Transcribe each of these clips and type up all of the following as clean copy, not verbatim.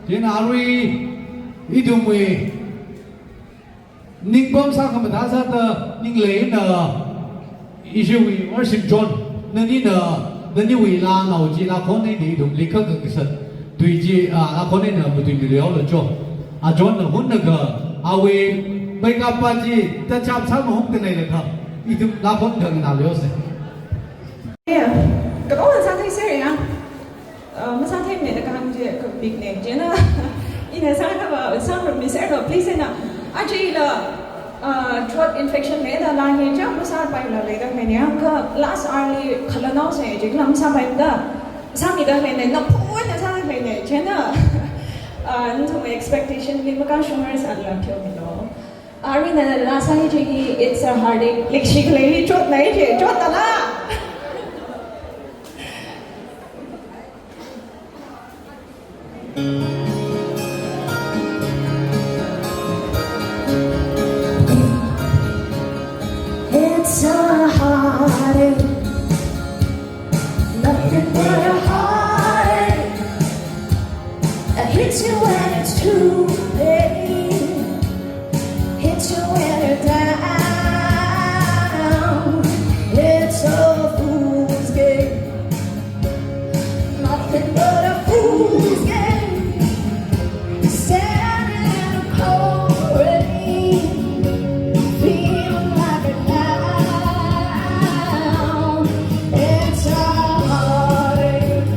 Jenari idumwe Ningbom sa kamatasa ta ninglay na ishiwi or sim John nani wi la na ji la khone ni dum likha ka kisat tui ji a khone na bu tui liao la jo a John na hun na ga awe bai ka pa ji ta chap sa mo hong te nei la kha idum la khon ka na liao se cái đó là sao thấy xe à mà sao thấy này là cái gì cái big name chứ nó in là sao các bạn sao rồi mình sẽ rồi please nào anh chị là throat infection này là hiện chắc nó sao bay là lấy cái này nhá cái last early khẩn nó sẽ chỉ làm sao bay đó sao mình đó này nó phun là sao cái này chứ nó nó expectation mình mà cái sugar sẽ là thiếu mình đó Ari là last early chỉ it's a heartache lịch sử lấy throat này thì throat đó là It's a heartache, nothing but a heartache. It hits you when it's too late, hits you when you're down. It's a fool's game, nothing but a fool's game. Standing in the cold rain, feeling like a clown. It's a heartache,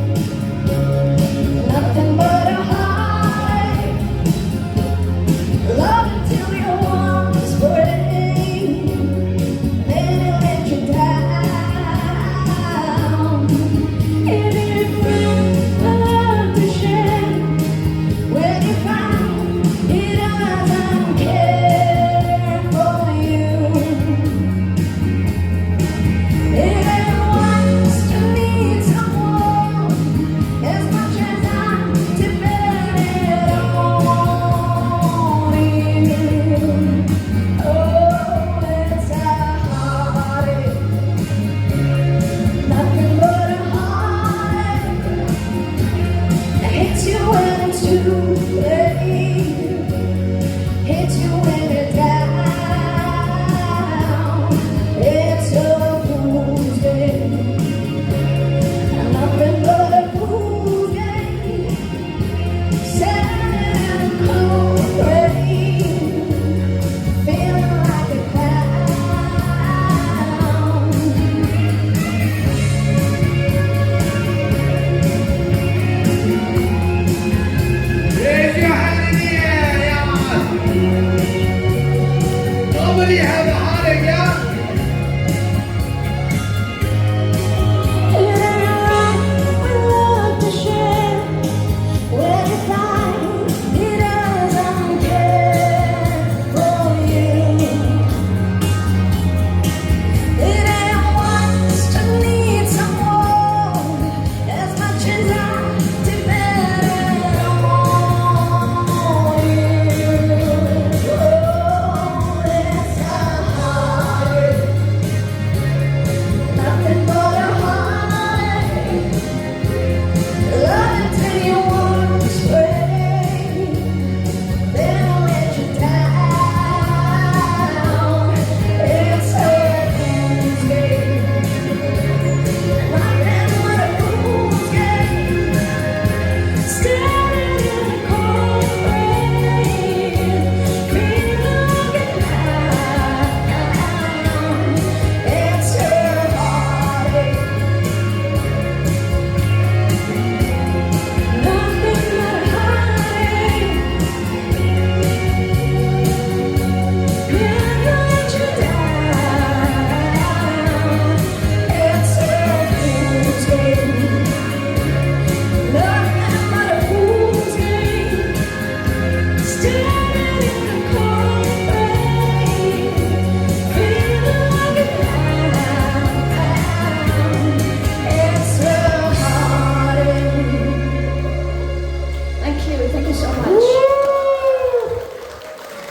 nothing but a heartache. Love until your arms break, then it let you down. It is love to share. When you find it doesn't care for you, it wants to need someone as much as I'm dependent on you. Oh, it's a heartache, nothing but a heartache. It hits you when it's too late, hits you when you're down. It's a fool's game, nothing but a fool's game. Standing in the cold rain, feeling like a clown. Raise your hand in the air, yeah. Nobody have a heartache, yeah. It ain't right with love to share. When you find he doesn't care for you, it ain't wants to need someone as much as I'm dependent on you. Oh, it's a heartache, nothing but a heartache. Love until your arms break, then I'll let you down. It's a fool's game, nothing but a fool's game. Standing in the cold rain, feeling like a clown. It's a heartache, nothing but a heartache. Can't let you down. It's a fool's game, nothing but a fool's game. Standing in the cold rain, feeling like a clown. It's a heartache. Thank you so much.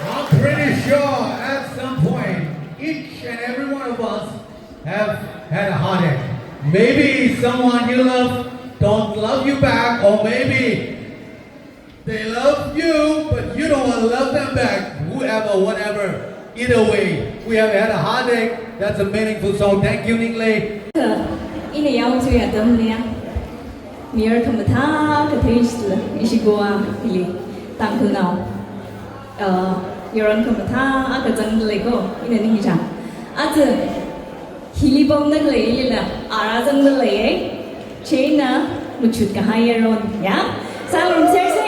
I'm pretty sure at some point each and every one of us have had a heartache. Maybe someone you love don't love you back, or maybe They love you, but you don't want to love them back. Whoever, whatever. Either way, we have had a heartache. That's a meaningful song. Thank you, Ning Lei. 一年要最远的呢，米尔看不他可推是了，一些国啊，里当可闹，有人看不他啊可真的那个，一年那个啥，啊这，希里邦那个嘞了，啊拉真的嘞，谁呢？不出个海人呀，三轮车噻。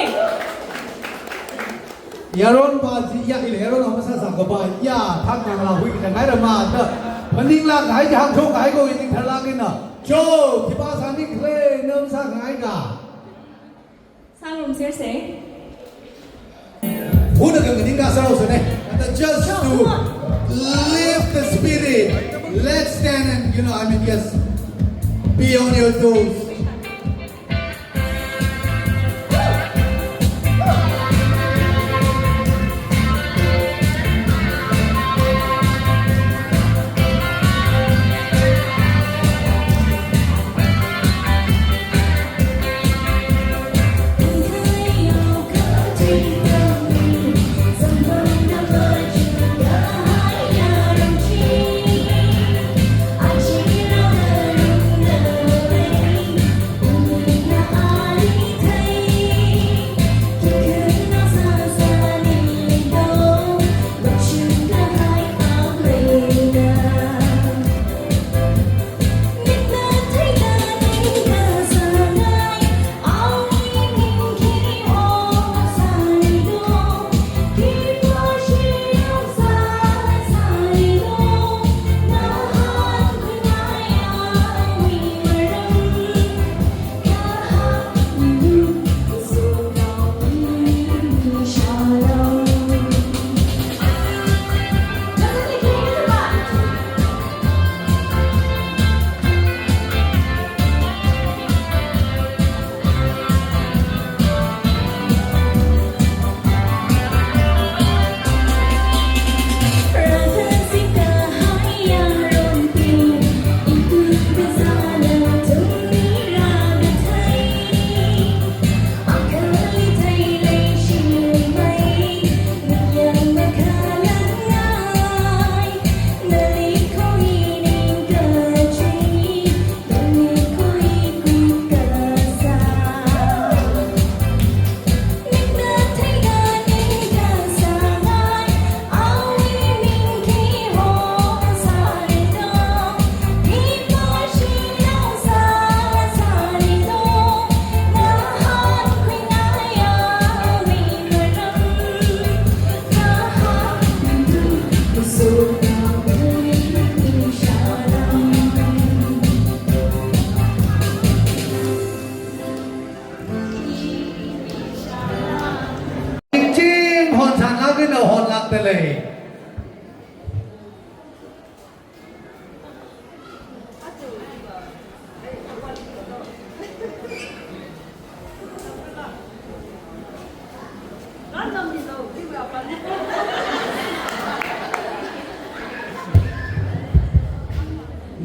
Yaron Baji ya Yaron ông sa sa ba ya thang ngang la hui ka ngai da ma da paning la ngai jang chong ngai ko yin thala ke na cho ki ba sa ni kle nam sa ngai ga 三轮车噻。 hu da ka ni ga sa ro se ne just to lift the spirit let's stand and I mean yes be on your toes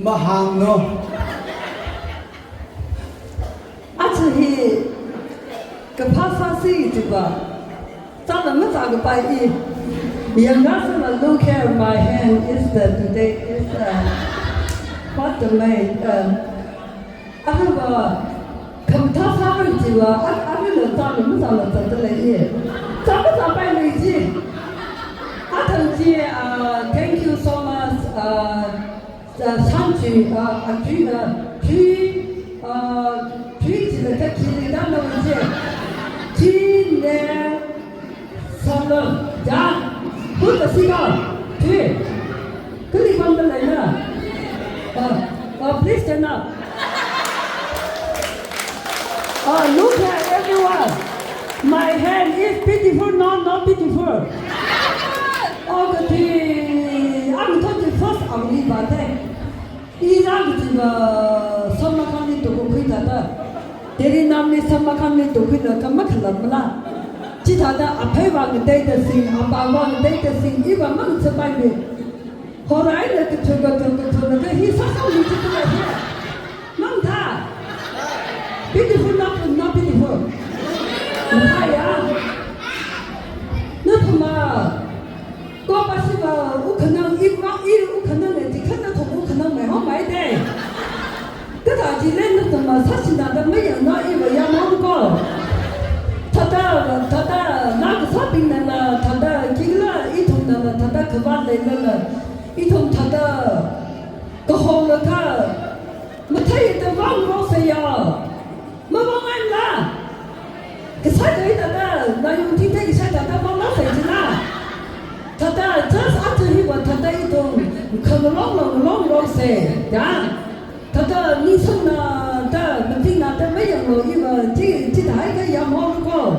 Mahang no. Actually, capacity to Yang national look at my hand is that today is what the main I have a capacity I will not thank you so much 不是西高，对，跟你放的来呢。Please stand up. Look at everyone. My hand is beautiful, not beautiful. I'm 21st of the birthday. 이랑 지금 선마감이 또 보이다가 대리남이 선마감이 또 보이다 정말 큰일납니다. 지다가 앞에 와는 데이터싱, 아빠 와는 데이터싱 이거 막 서바이비. 호라이는 그 저거 그 희사성이 지금 해. 많다. Beautiful, not beautiful. 뭐야? lên là ít thông thật đó có hôm là cả mà thấy tao vắng rõ xây à mà vắng anh là cái sai đấy là na yung tin thấy cái sai là vắng rõ xây chứ na thật đó just after he was thật đấy tụng không long xây ya thật đó ni xong là ta mình tin là ta mấy giờ rồi nhưng mà chỉ thấy cái gì mà không có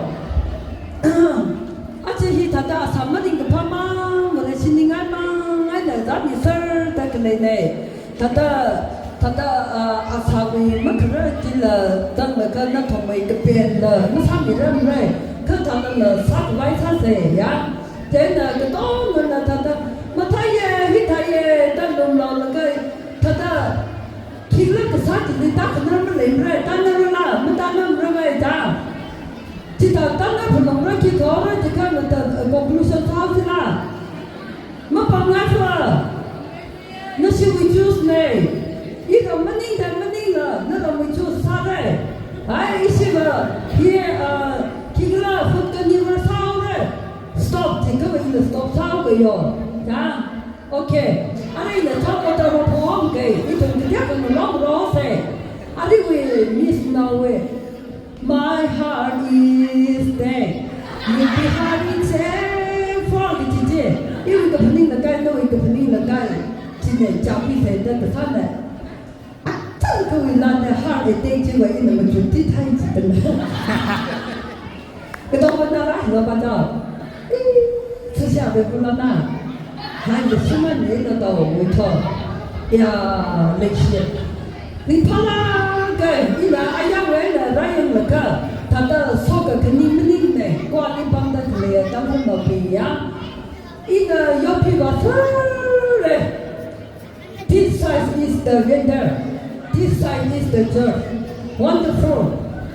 아직 이 다다 삼만인 그 파마 뭐래 신링아마 아이다 잡니 설 딱네네 다다 아사위 막그러 딜라 당가 나 통메 그 벤라 무삼이름래 그 다는 사와이 사세야 제나 그 동은 다다 마타예 히타예 당동로는 그 다다 길을 그 사진이 딱 그놈을 내래 단나라 무단은 그러면 자 chỉ ta tăng cái phần lòng ra kia có đấy thì cái người ta conclusion sao thế nào mà bằng ngay thôi nó sẽ bị choose này ít rồi mình ninh là nó là bị choose sao đấy ai ý xem là khi là phút cái như là sao đấy stop thì các bạn là stop sao vậy rồi nha ok anh ấy là thao cái tàu phóng cái ít rồi cái khác còn nó đó sẽ anh ấy về miss Norway. My heart is there. You be heart is there for the chị. Yêu cái phần này là cái đâu, cái phần này là cái chị này chàoพี่เสร็จแล้วแต่ท่านเนี่ยchắc cái người làm này heart is there chứ vậy nên mình chuẩn bị thay chị tình. Cái đó vẫn đang lại rồi bạn đó. Thực sự về phương Nam à, hai người xung quanh này là đầu người thợ, ya lịch sử. Đi phá cái ý là ai đang về là ra yên là cả thật là sau cái nín này qua đi bằng đất lìa trong cái đầu bì á ý là yêu phi vào rồi this side is the vendor this side is the church wonderful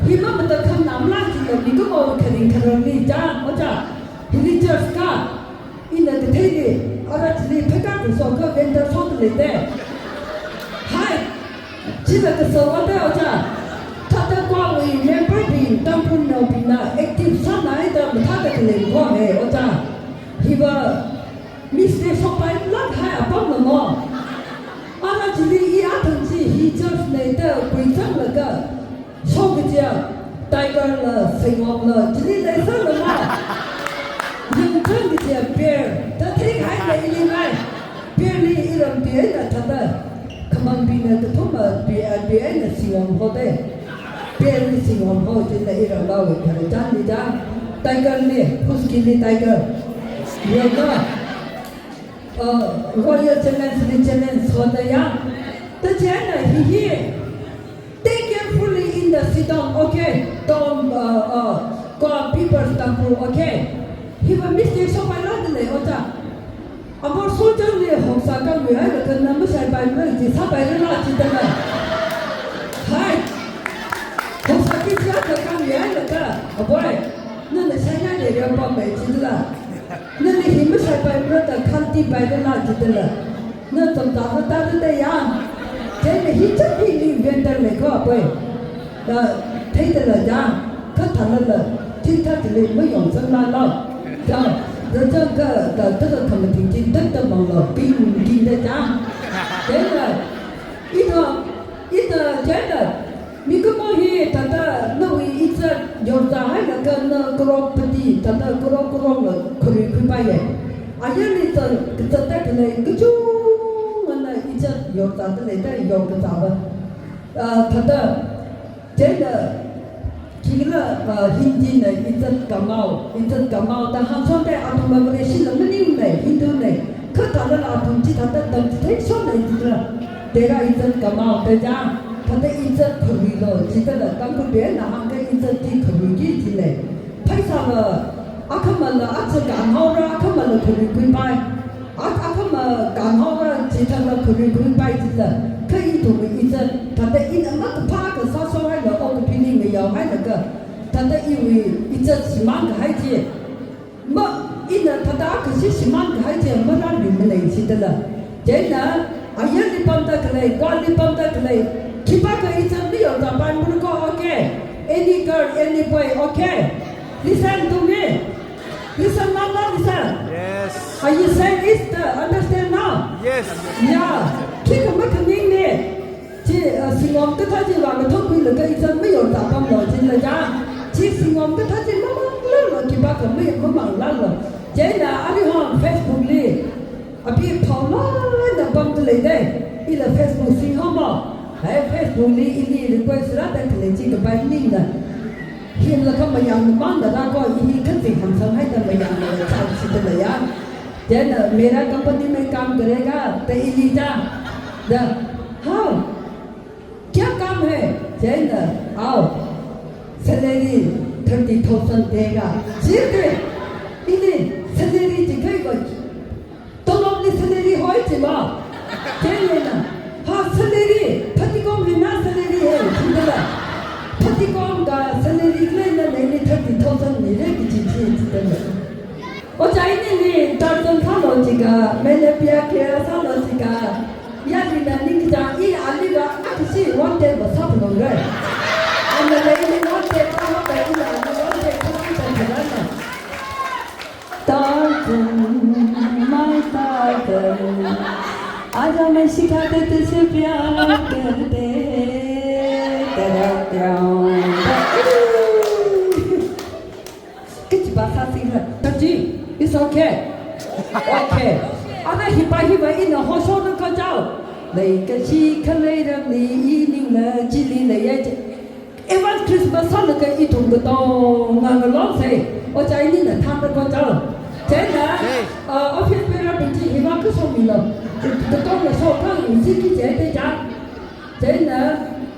khi mà mình ta không nắm lại thì là mình có một cái đình khởi đi cha ở cha religious cả ý là cái thế gì ở đây thì phải các cái số cái vendor số cái này hai chỉ là cái số đó thôi cha thật ra qua người member thì tâm quân nào thì là active sát này đó mình thấy cái này qua này ở cha thì vợ mistake số bảy lát hai ở bao nhiêu mà anh chỉ đi ý ác thằng gì he just này đó quy tắc là cái số cái gì đại概là sinh hoạt là chỉ đi lấy số là mà nhưng cái gì bear ta thấy hai cái gì này bear đi iram bear là thật đó Kamang bina tu tu ma biar na siwang ho de biar ni siwang ho jadi na ira lawa kalau jangan ni jangan tiger ni puski ni tiger ya kan royal challenge hoda ya tu jangan he take carefully in the sit down okay don't go people stumble okay he will mistake so my lord le ota Amor soldier ni hong sa ka mi ai ka na ma sai bai ma ji sa bai na chi ta na hai hong sa ki cha ka mi ai ka boy na na sai na le ya pa mai chi la na ni hi ma sai bai ma ta khan ti bai na chi ta la na tam ta ta ya je ni hi cha hi ni vendor le ko boy da thấy ta là ya ka than la chi ta ti le ma yong sang la lo ja rồi cho cái tức là thằng mình chỉ tất cả mọi người pin kinh tế cha thế là ít chết rồi mình có mỗi khi thằng ta nó ít ra dọn ra hay là cái nó crop đi thằng ta crop là khơi bay vậy ai nhớ đi từ cái này cái chú mình là ít ra dọn ra cái này ta dọn cái sao vậy thằng ta chết rồi chỉ là Hindi này Indian Kamau ta ham son đây anh mà về xin là mình này Hindu này cứ thằng đó là thằng chỉ thằng đó đâm thấy son này thì là để ra Indian Kamau để ra thằng đó Indian khởi rồi chỉ là tăng cái bé là hàng cái Indian thì khởi gì thì này thấy sao là không mà là sẽ cảm hậu ra không mà là khởi quý bay không mà cảm hậu ra chỉ thằng là khởi quý bay thì là cái ý đồ mình Indian thằng đó in âm cái phá cái sao sao hay là ông cái pin người giàu hay là cái thằng đó yêu ít chất xí măng cái hay gì mà ít là thằng đó cái xí măng cái hay gì mà ra được mình này xí đó là thế là ai đi bấm ta cái này quan đi bấm ta cái này khi bắt cái ít chất bây giờ ta bán muốn có ok any girl any boy ok listen to me listen mama listen Yes. Are you saying Easter? Understand now? Yes. Yeah. Khi mà mất kinh nè, chị sinh ngom cái thay chị vào cái thông quy là cái dân mới有打棒了，真的呀。chị sinh ngom cái thay chị mà lớn rồi, chị bà cái mới mang lớn rồi. Chị là anh đi học Facebook đi, à bị phao lớn là bấm cái này đây, đi là Facebook sinh học mà, hay Facebook đi đi request ra đây thì chị cái bài link này. Hiện là các bạn yang mang đã có ý cái gì hàng tháng hay là bạn yang là chào chị tới đây à. Thế là मेरा company में काम करेगा तो इलीजा the हाँ क्या काम है thế là आओ salary 30,000 देगा ठीक है इन्हें salary दिखाएगा तो लोग ने salary होई थी माँ thế là हाँ salary पति कौन है ना salary है ठीक है पति कौन का salary के लिए नहीं 30,000 नहीं है किसी चीज़ ठीक我仔呢當中睇落去㗎，咩嘢邊嘅睇落去㗎，一年呢就依啊呢個啊是我哋冇差唔多嘅，我哋你我哋差唔多嘅，我哋差唔多嘅啦。ताकन आजा मैं सिखा दे तुझे प्यार करते तेरा प्यार किस भाषा सीखा तजी It's okay. Okay. Anh ấy hiệp bài in là hồ sơ nó có cháu. Lấy cái chi khăn lấy ra ní ý ninh là chỉ lý lấy ấy chứ. Em ăn Christmas sao là cái ý thùng của tôi ngang cái lót xe. Ở trái ninh là tham nó có cháu. Thế là ở phía bên ra bình chỉ hiệp ăn cứ xong mình rồi. Tôi có một số các hình xin cái chế đây chả. Thế là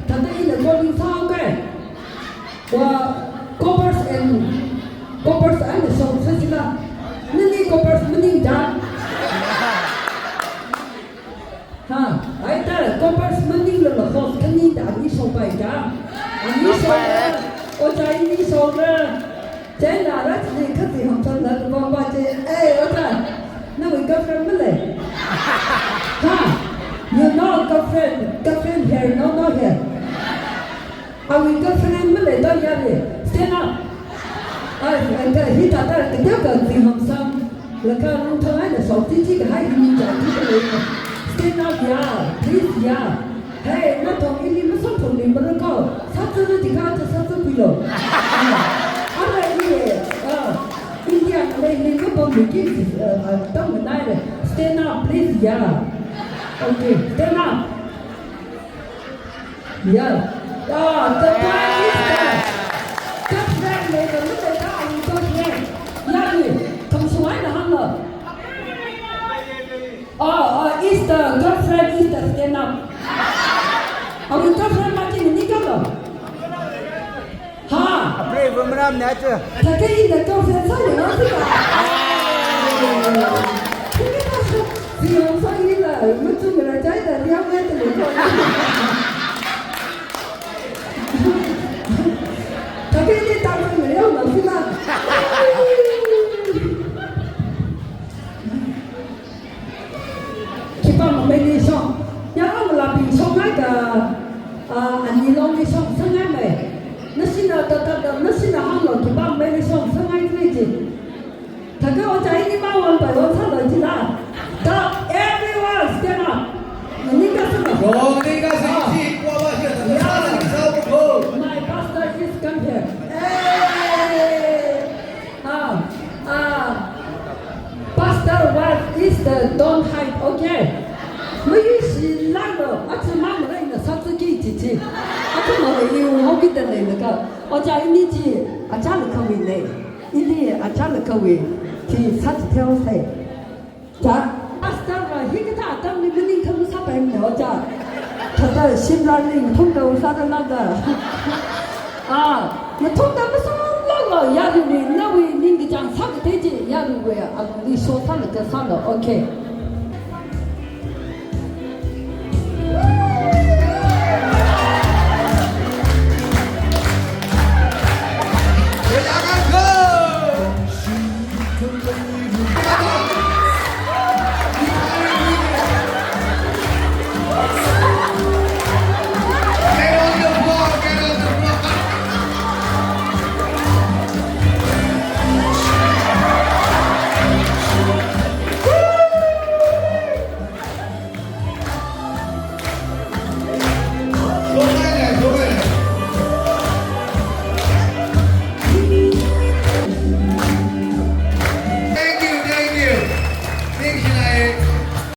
thật ra in là con đi sao cái. Và covers and the song sẽ là Nini covers mening dah. Ha, ada covers mening le host kini dah ni sampai dah. Ni sampai. Oh cai ni sampai. Cai nak rat ni kasi ham san dah bawa baca. Otak. Nak girlfriend boleh? Ha, you know girlfriend here, no here. Awi girlfriend boleh dah ya ni. Stand up. Cái hiện tại là cái nhớ cần tìm hồng xăm là cái ông thằng ấy là sáu tí cái hai nghìn trả tí cái này stand up ya please ya hey nó thằng ấy nó sống thằng mình mà nó có sát tư nó chỉ cao cho sát tư bị lộn anh này đi India này có bao nhiêu cái trong mình này stand up please ya okay stand up ya the time is there các bạn này là lúc này các anh tôi nghe ya gì không xoáy là hăng rồi is the girlfriend is the stand up ông girlfriend mà chỉ mình cái rồi ha Pray for Ram nè chứ. thật cái gì là girlfriend sao vậy nó chứ mà thì ông sao như là mất chung người là trái là đeo lên từ lúc rồi tapi ini tak boleh orang film. Kita memilih song. Yang orang lebih song ada ani long ni song sangat baik. Nasi nak nasi nak hamil kita memilih song sangat kerja. Tapi orang cai ni mahu orang orang salah jelas. Tak everyone stand up. Ini kan semua. Oh, ini kan sih kuah bahasa. My pastor is come here. Hey! Pastor wife is the don't hide, okay? Mấy cái gì lắm rồi, anh chỉ mang lại là sao tự kỷ chỉ chỉ. Anh không nói yêu không biết tên này nữa cơ. Ở cha ini chỉ, anh cha là câu gì này, ini anh cha là câu gì, thì sao chỉ theo thầy. Cha, pastor là hiện cái thằng tâm này mình không sắp em nữa cha. Thật ra xin ra đi không đâu sao đâu đó. 나 통담을 쏠라고 야르니 나위 닝기 장 사기 되지 야르고야 아 우리 소산을 그 산을 오케이